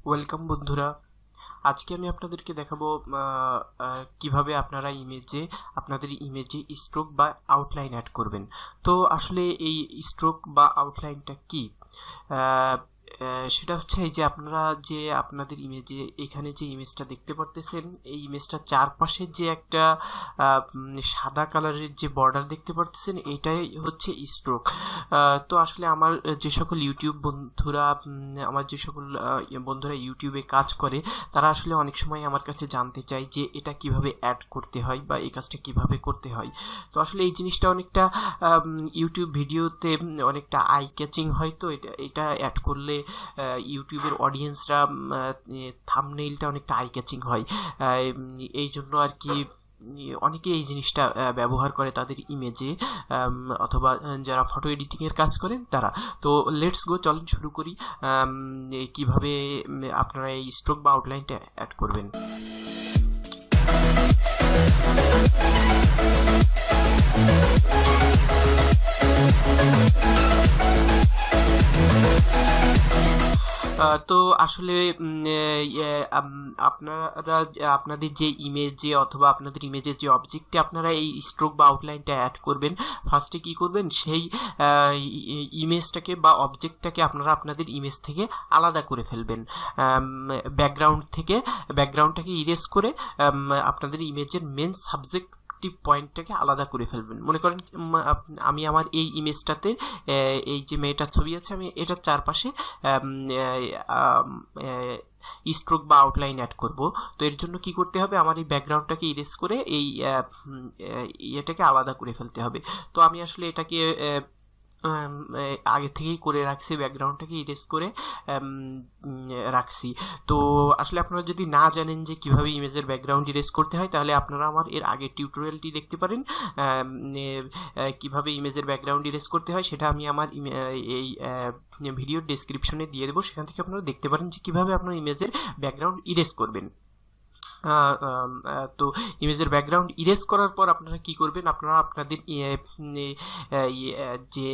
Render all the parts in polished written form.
Welcome বন্ধুরা। আজকে আমি আপনাদেরকে দেখাবো কিভাবে আপনারা আপনাদের ইমেজে স্ট্রোক বা আউটলাইন অ্যাড করবেন। তো আসলে এই স্ট্রোক বা আউটলাইনটা কি? সেটা হচ্ছে এই যে আপনারা যে আপনাদের ইমেজে এখানে যে ইমেজটা দেখতে পারতেছেন, এই ইমেজটার চারপাশে যে একটা সাদা কালারের যে বর্ডার দেখতে পারতেছেন, এটাই হচ্ছে স্ট্রোক। তো আসলে আমার যে সকল বন্ধুরা ইউটিউবে কাজ করে, তারা আসলে অনেক সময় আমার কাছে জানতে চায় যে এটা কিভাবে অ্যাড করতে হয় বা এই কাজটা কিভাবে করতে হয়। তো আসলে এই জিনিসটা অনেকটা ইউটিউব ভিডিওতে অনেকটা আই ক্যাচিং হয়। তো এটা অ্যাড করলে ইউটিউবের অডিয়েন্সরা থাম্বনেইলটা অনেকটা আই ক্যাচিং হয়। এই জন্য আর কি অনেকে এই জিনিসটা ব্যবহার করে তাদের ইমেজে, অথবা যারা ফটো এডিটিংয়ের কাজ করেন তারা। তো লেটস গো, চলেন শুরু করি কিভাবে আপনারা এই স্ট্রোক বা আউটলাইনটা অ্যাড করবেন। তো আসলে আপনারা আপনাদের যে ইমেজে অথবা আপনাদের ইমেজের যে অবজেক্টে আপনারা এই স্ট্রোক বা আউটলাইনটা অ্যাড করবেন, ফার্স্টে কি করবেন, সেই ইমেজটাকে বা অবজেক্টটাকে আপনারা আপনাদের ইমেজ থেকে আলাদা করে ফেলবেন। ব্যাকগ্রাউন্ডটাকে ইরেজ করে আপনাদের ইমেজের মেন সাবজেক্ট পয়েন্টটাকে আলাদা করে ফেলবেন। মনে করেন আমি আমার এই ইমেজটাতে এই যে মেয়েটার ছবি আছে, আমি এটার চারপাশে স্ট্রোক বা আউটলাইন অ্যাড করব। তো এর জন্য কি করতে হবে, আমার এই ব্যাকগ্রাউন্ডটাকে ইরেজ করে এই এটাকে আলাদা করে ফেলতে হবে। তো আমি আসলে এটাকে আগে থেকেই করে রাখছি, ব্যাকগ্রাউন্ডটাকে ইরেজ করে রাখছি। তো আসলে আপনারা যদি না জানেন যে কিভাবে ইমেজের ব্যাকগ্রাউন্ড ইরেজ করতে হয়, তাহলে আপনারা আমার এর আগের টিউটোরিয়ালটি দেখতে পারেন। কিভাবে ইমেজের ব্যাকগ্রাউন্ড ইরেজ করতে হয় সেটা আমি আমার এই ভিডিওর ডেসক্রিপশনে দিয়ে দেবো, সেখান থেকে আপনারা দেখতে পারেন যে কীভাবে আপনার ইমেজের ব্যাকগ্রাউন্ড ইরেজ করবেন। তো ইমেজের ব্যাকগ্রাউন্ড ইরেজ করার পর আপনারা কি করবেন, আপনারা আপনাদের যে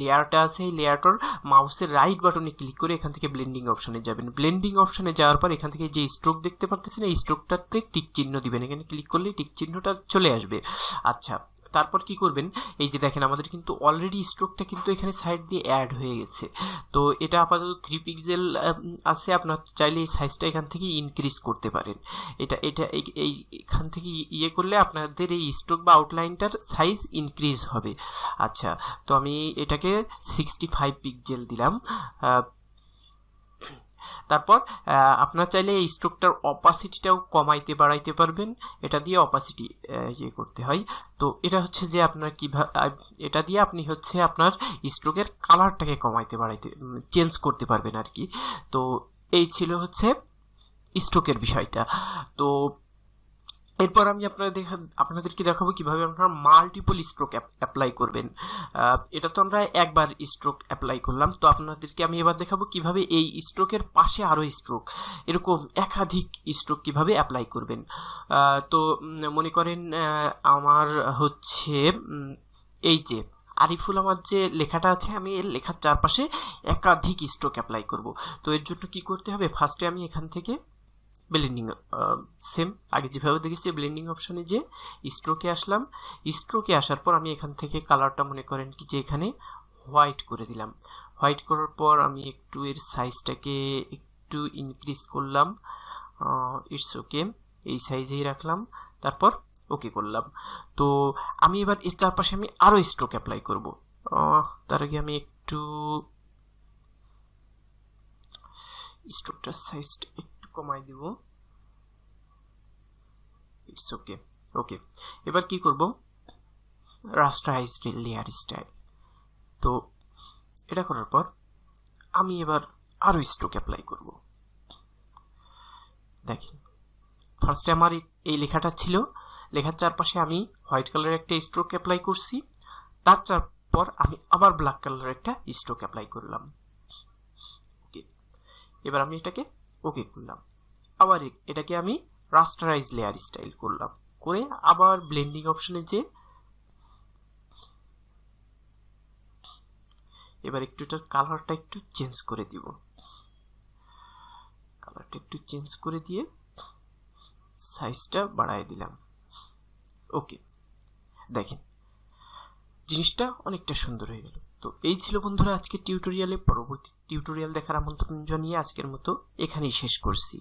লেয়ারটা আছে, এই লেয়ারটার মাউসের রাইট বাটনে ক্লিক করে এখান থেকে ব্লেন্ডিং অপশনে যাবেন। ব্লেন্ডিং অপশনে যাওয়ার পর এখান থেকে যে স্ট্রোক দেখতে পারতেছেন, এই স্ট্রোকটাতে টিক চিহ্ন দিবেন। এখানে ক্লিক করলেই টিক চিহ্নটা চলে আসবে। আচ্ছা, তারপর কি করবেন, এই যে দেখেন আমাদের কিন্তু অলরেডি স্ট্রোকটা কিন্তু এখানে সাইড দিয়ে অ্যাড হয়ে গেছে। তো এটা আপাতত 3 পিক্সেল আছে, আপনার চাইলে এই সাইজটা এখান থেকে ইনক্রিজ করতে পারেন। এখান থেকে করলে আপনাদের এই স্ট্রোক বা আউটলাইনটার সাইজ ইনক্রিজ হবে। আচ্ছা, তো আমি এটাকে 65 পিক্সেল দিলাম। তারপর আপনার চাইলে এই স্ট্রোকটার অপাসিটিটাও কমাইতে বাড়াইতে পারবেন। এটা দিয়ে অপাসিটি করতে হয়। তো এটা হচ্ছে যে আপনার কিভাবে এটা দিয়ে আপনি হচ্ছে আপনার স্ট্রোকের কালারটাকে কমাইতে বাড়াইতে চেঞ্জ করতে পারবেন আর কি। তো এই ছিল হচ্ছে স্ট্রোকের বিষয়টা। তো এরপর আমি আপনাদেরকে দেখাবো কিভাবে আপনারা মাল্টিপল স্ট্রোক অ্যাপ্লাই করবেন। এটা তো আমরা একবার স্ট্রোক অ্যাপ্লাই করলাম, তো আপনাদেরকে আমি এবার দেখাবো কিভাবে এই স্ট্রোকের পাশে আরও স্ট্রোক, এরকম একাধিক স্ট্রোক কিভাবে অ্যাপ্লাই করবেন। তো মনে করেন আমার হচ্ছে এই যে আরিফুল আমার যে লেখাটা আছে, আমি এর লেখার চারপাশে একাধিক স্ট্রোক অ্যাপ্লাই করব। তো এর জন্য কি করতে হবে, ফার্স্টে আমি এখান থেকে ব্লেন্ডিং, সেম আগে যেভাবে দেখেছি ব্লেন্ডিং অপশনে যে স্ট্রোকে আসলাম। স্ট্রোকে আসার পর আমি এখান থেকে কালারটা মনে করেন কি যে এখানে হোয়াইট করে দিলাম। হোয়াইট করার পর আমি একটু এর সাইজটাকে একটু ইনক্রিজ করলাম। ইটস ওকে, এই সাইজেই রাখলাম। তারপর ওকে করলাম। তো আমি এবার এর চারপাশে আমি আরও স্ট্রোক অ্যাপ্লাই করব। তার আগে আমি একটু স্ট্রোকটার সাইজটা কমাই দিব। It's okay. ওকে, এবার কি করব, রাস্টারাইজ লেয়ার স্টাইল। তো এটা করার পর আমি এবার আরো স্ট্রোক অ্যাপ্লাই করব। দেখেন, ফার্স্টে আমার এই লেখাটা ছিল, লেখার চারপাশে আমি হোয়াইট কালারের একটা স্ট্রোক অ্যাপ্লাই করছি। তারপর আমি আবার ব্ল্যাক কালারের একটা স্ট্রোক অ্যাপ্লাই করলাম। ওকে, এবার আমি এটাকে ওকে করলাম। আবার এটাকে আমি রাস্টারাইজ লেয়ার স্টাইল করলাম, করে আবার ব্লেন্ডিং অপশনে যে এবার একটু এটার কালারটা একটু চেঞ্জ করে দিব। কালারটা একটু চেঞ্জ করে দিয়ে সাইজটা বাড়ায় দিলাম। ওকে, দেখেন জিনিসটা অনেকটা সুন্দর হয়ে গেল। তো এই ছিল বন্ধুরা আজকের টিউটোরিয়ালে। পরবর্তী টিউটোরিয়াল দেখার আমন্ত্রণ জানিয়ে আজকের মতো এখানেই শেষ করছি।